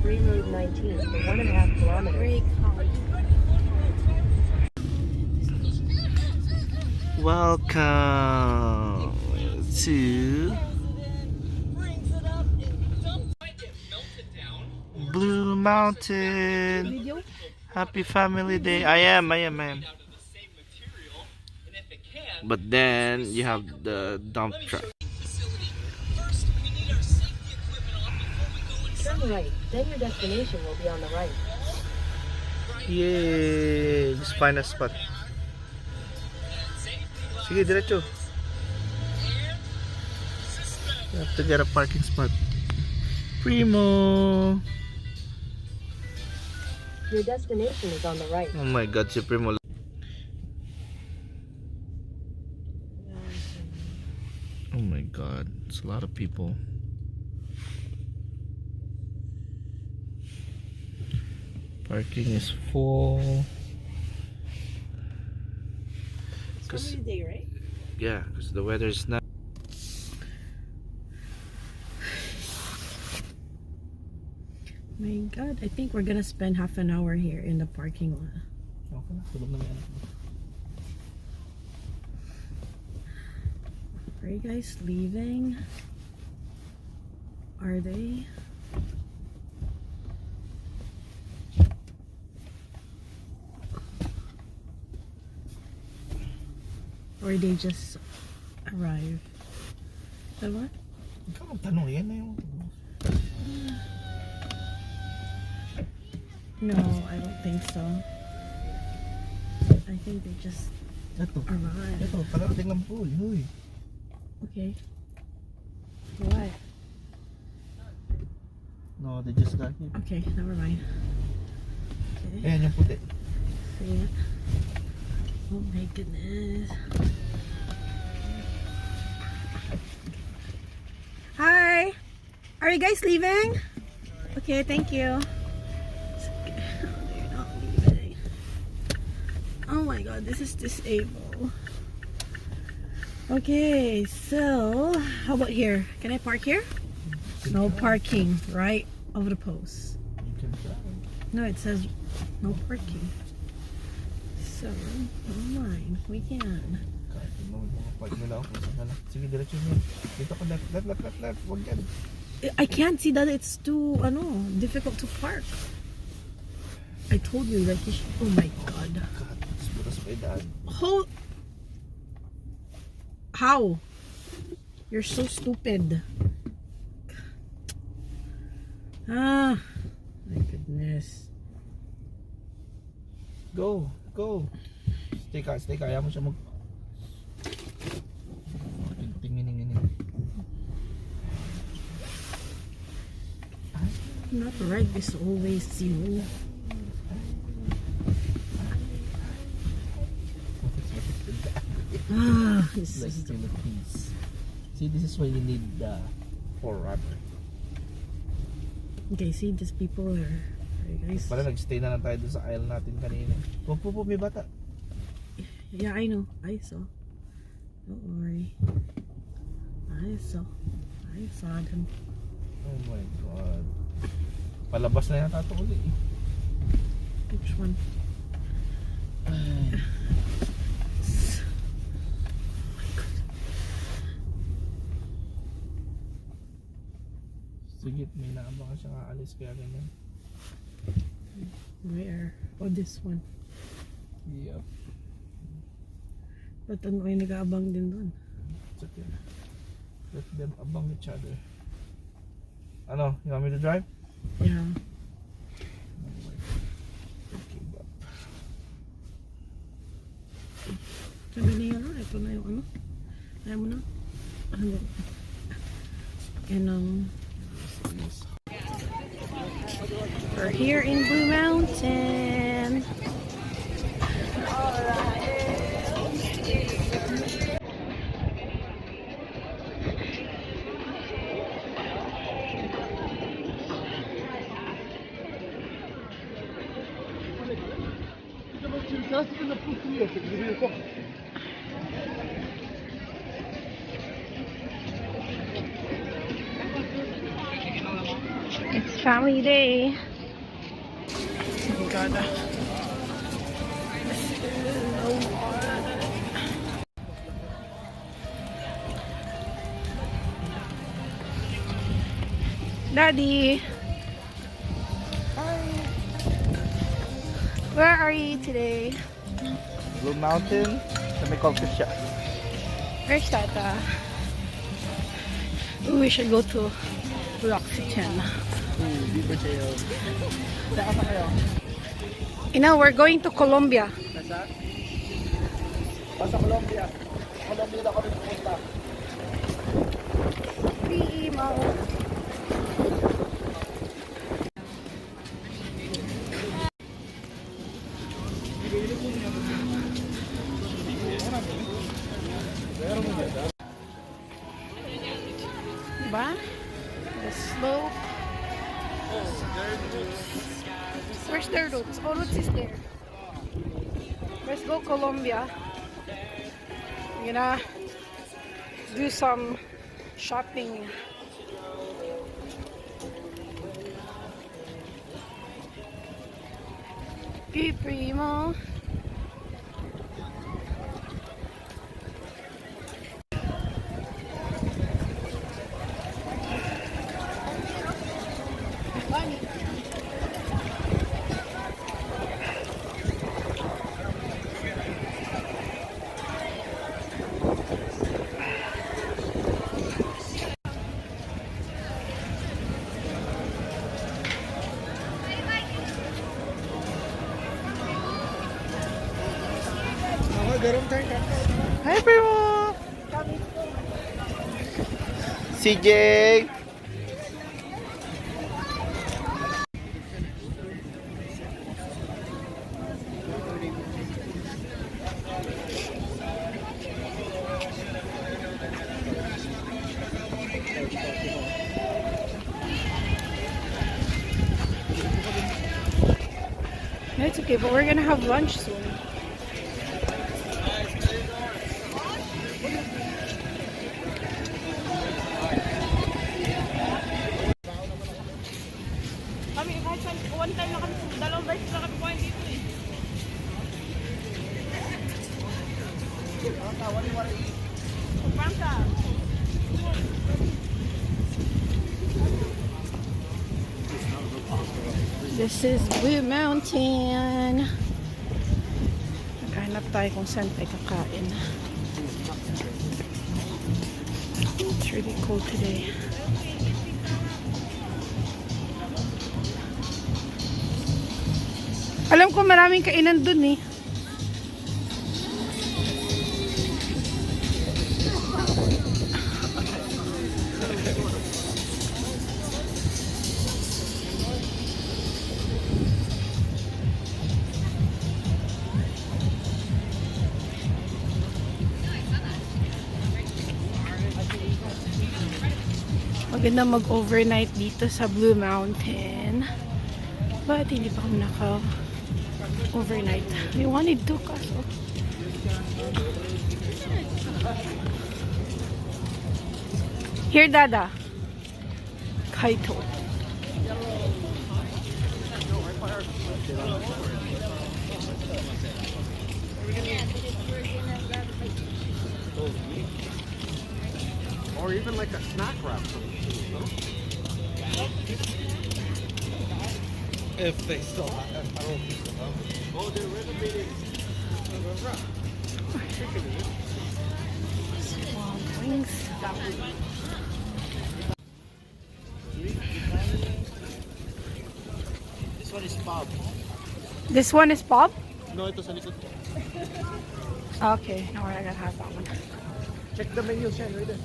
Green Road 19 for 1.5 kilometers. Welcome to Blue Mountain. Happy Family Day. I am. But then you have the dump truck. Turn right, then your destination will be on the right. Yay! Just find a spot. Sige, diretso. You have to get a parking spot. Primo! Your destination is on the right. Oh my god, si Primo. Oh my god, it's a lot of people. Parking is full. It's a day, right? Yeah, because the weather is not. My god, I think we're gonna spend half an hour here in the parking lot. Are you guys leaving? Are they? Or they just arrive? Diba? Ikaw magtanong, yan na yung... No, I don't think so. I think they just arrived. Ito, parating lang po, huy. Okay. What? No, they just got here. Okay, never mind. Okay. Ayan yung puti. See it? Oh my goodness. Hi! Are you guys leaving? Okay, thank you. They're not leaving. Oh my god, this is disabled. Okay, so how about here? Can I park here? No parking, right over the post. You can try. No, it says no parking. So, don't mind. We can. Kahit ano, mga park nila ako sa sana. Sige, diretso nyo. Dito ko left. Huwag yan. I can't see that it's too, difficult to park. I told you that you should. Oh my god. God, butas pa idaan. How? You're so stupid. Ah, my goodness. Go. Stay ka. Ayaw mo siya mag... Tingin. Not right is always zero. This Like is the... Philippines. See, this is why you need the rubber. Okay, see, these people are... Guys. Para nagstay na lang tayo dun sa aisle natin kanina. Po, may bata. Yeah, I know. I saw. Don't worry. I saw them. Oh my god. Palabas na yata ito uli. Which one? Ay. Sige, may naabangan siyang aalis kaya ganyan. Where? Oh, this one. Yep. But ano kayo nag-aabang din doon? It's okay. Let them abang each other. Ano? You want me to drive? Yeah. Okay, but... Sabi niya na, ito na yung ano. Ayaw mo na. Ano? And we're here in Blue Mountain. It's family day. Oh my God. Daddy, where are you today? Blue Mountain, sa may coffee shop. Where's Tata? Ooh, we should go to Roxygen. Di ba siya yun? Saan pa kayo? You know, we're going to Colombia. Nasa? Sa Colombia. Colombia na kami pupunta. Primo. Diba? The slope. Where's the roots? Oh, roots is there. Let's go Colombia. I'm gonna do some shopping. Hey, primo. Hi, Primo! CJ! It's okay, but we're gonna have lunch soon. Kami, kahit one time na kami, dalawang verse na kami kuhain dito eh. Pangka. This is Blue Mountain. Naghahanap tayo kung saan tayo kakain. It's really cold today. Alam ko maraming kainan dun eh. Maganda mag-overnight dito sa Blue Mountain. But hindi pa kami overnight. We wanted to kaso. Here, Dada. Kaito. Or even like a snack wrap. If they still have, I don't think so. Oh, they're renovating. Wow, wings. This one is Bob. This one is Bob? No, ito sa likod ko. Okay, no, we're not gonna have that one. Check the menu, Shen, right there.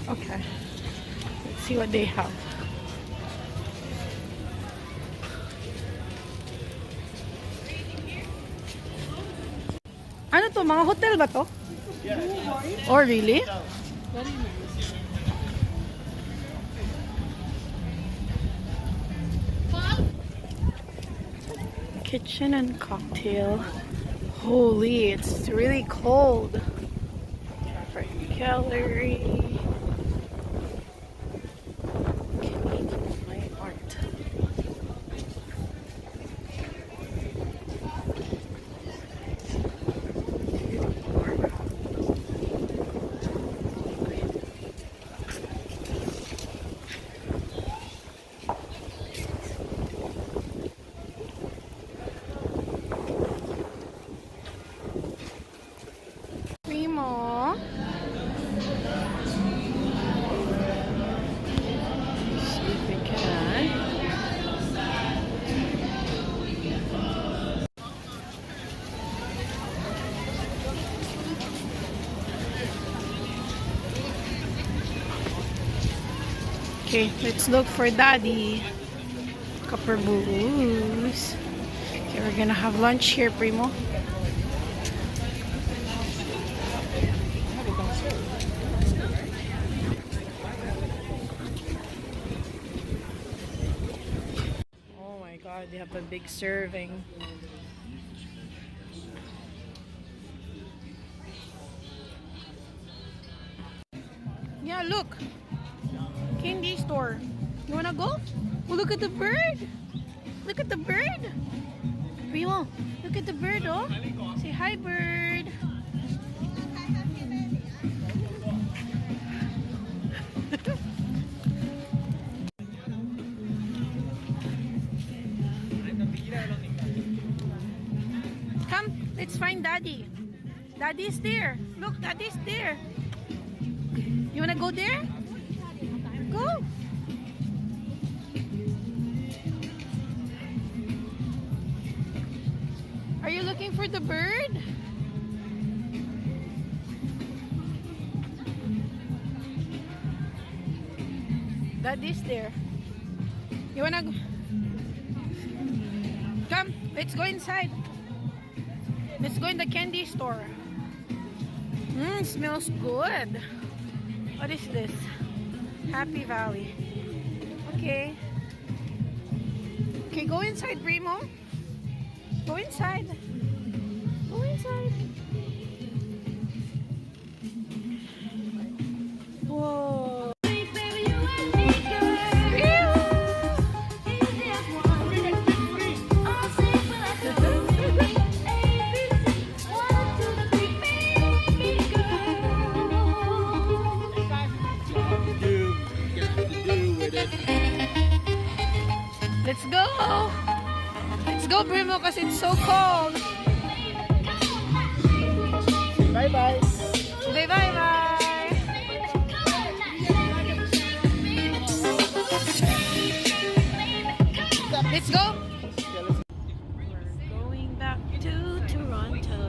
Okay. Let's see what they have. Ano to? Mga hotel ba to? Oh, really? Kitchen and cocktail. Holy, it's really cold. Right, gallery. Canadian fine art. Okay, let's look for Daddy. Copper booze. Okay, we're gonna have lunch here, Primo. Oh my God, they have a big serving. Yeah, look. Candy store. You wanna go? Oh, look at the bird. Look at the bird. Primo, look at the bird, oh. Say hi, bird. Come, let's find Daddy. Daddy's there. Look, Daddy's there. You wanna go there? Go. Are you looking for the bird? Daddy's there. You wanna go? Come, let's go inside. Let's go in the candy store. Smells good. What is this? Happy Valley. Okay. Okay, go inside, Primo. Go inside. Go inside. Whoa. Let's go! Let's go, Primo, because it's so cold. Bye-bye. Okay, bye-bye. Let's go. We're going back to Toronto.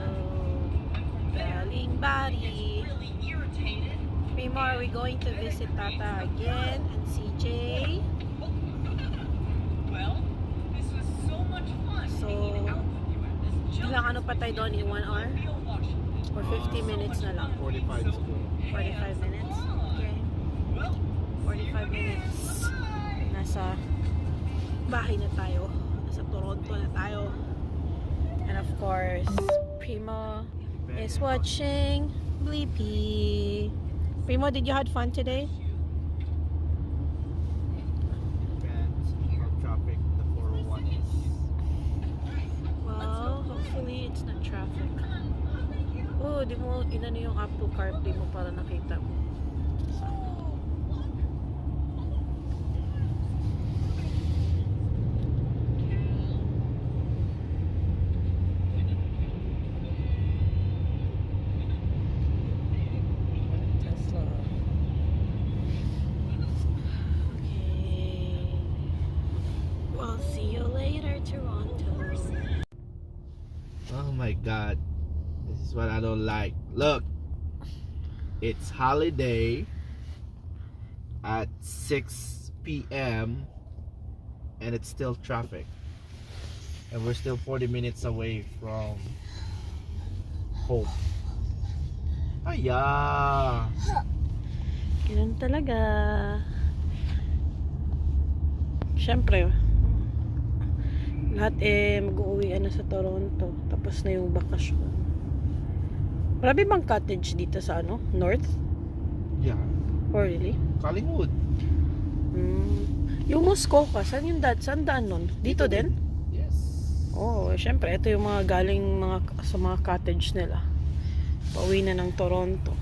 Galing Bari. Primo, are we going to visit Tata again and CJ? So, ilang ano pa tayo doon in 1 hour? Or 50 minutes na lang? 45 45 minutes? Okay. 45 minutes. Nasa bahay na tayo. Nasa Toronto na tayo. And of course, Primo is watching Blippi. Primo, did you have fun today? Traffic, the 401 is. Well, hopefully it's not traffic. Oh, di mo inano yung Apple CarPlay mo para nakita mo. Tesla. Okay. We'll see you later, Toronto. Oh my God. This is what I don't like. Look. It's holiday at 6 p.m. and it's still traffic. And we're still 40 minutes away from home. Aya! Ganun talaga. Siyempre, lahat mag-uuwi na sa Toronto. Tapos na yung bakasyon. Marami bang cottage dito sa North? Yeah. Or really? Collingwood. Yung Muskoka, saan daan nun? Dito din? Yes. Oh, syempre, ito yung mga galing sa mga cottage nila. Pauwi na ng Toronto.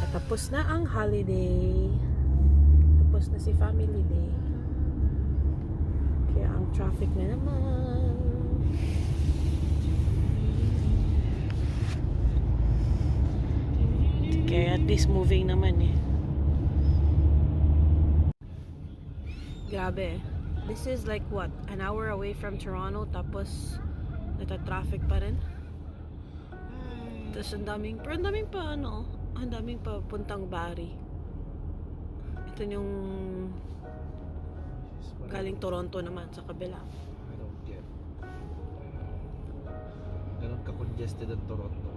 At tapos na ang holiday. Tapos na si family day. Kaya ang traffic na naman. Kaya at least moving naman eh. Grabe. This is like what? An hour away from Toronto tapos nata-traffic pa rin. Tapos ang daming pa ang daming pa puntang Bari. Ito yung This is what galing Toronto naman sa kabila. I don't get. Ganun ka-congested ang Toronto.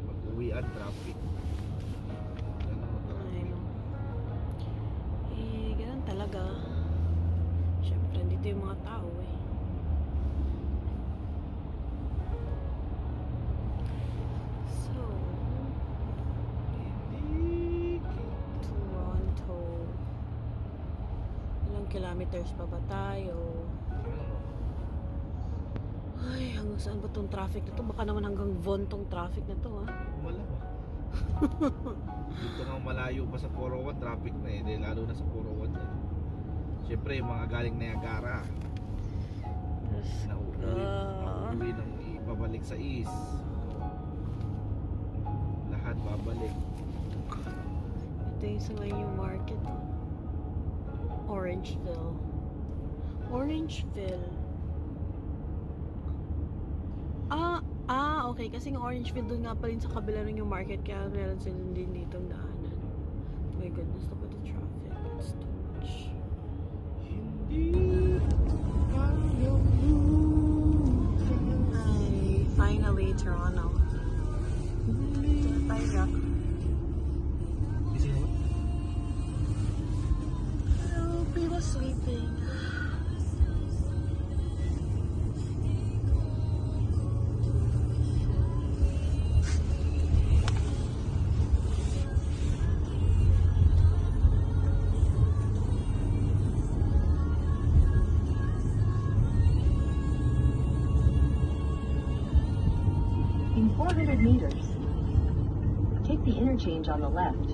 Pag-uwi ang traffic. Ganun ang traffic. Ayun. Eh, ganun talaga. Siyempre, dito yung mga tao eh. So, Toronto. Ilang kilometers pa ba tayo? Ay, hanggang saan ba tong traffic na to? Baka naman hanggang Vaughan tong traffic na to, ha? Wala ba? Dito nga malayo pa sa 401 traffic na eh. Lalo na sa 401 yan. Siyempre, yung mga galing Niagara. Nauuwi ng ibabalik sa east. Lahat babalik. Ito yung sa may new market. Orangeville. Orangeville. Okay. Kasi yung Orangeville doon nga pa rin sa kabila ng yung market. Kaya meron silang din ditong daanan. Oh my goodness, look at the traffic. It's too much. Ay, finally, Toronto. Ito na tayo. Oh, people sleeping. In 400 meters, take the interchange on the left.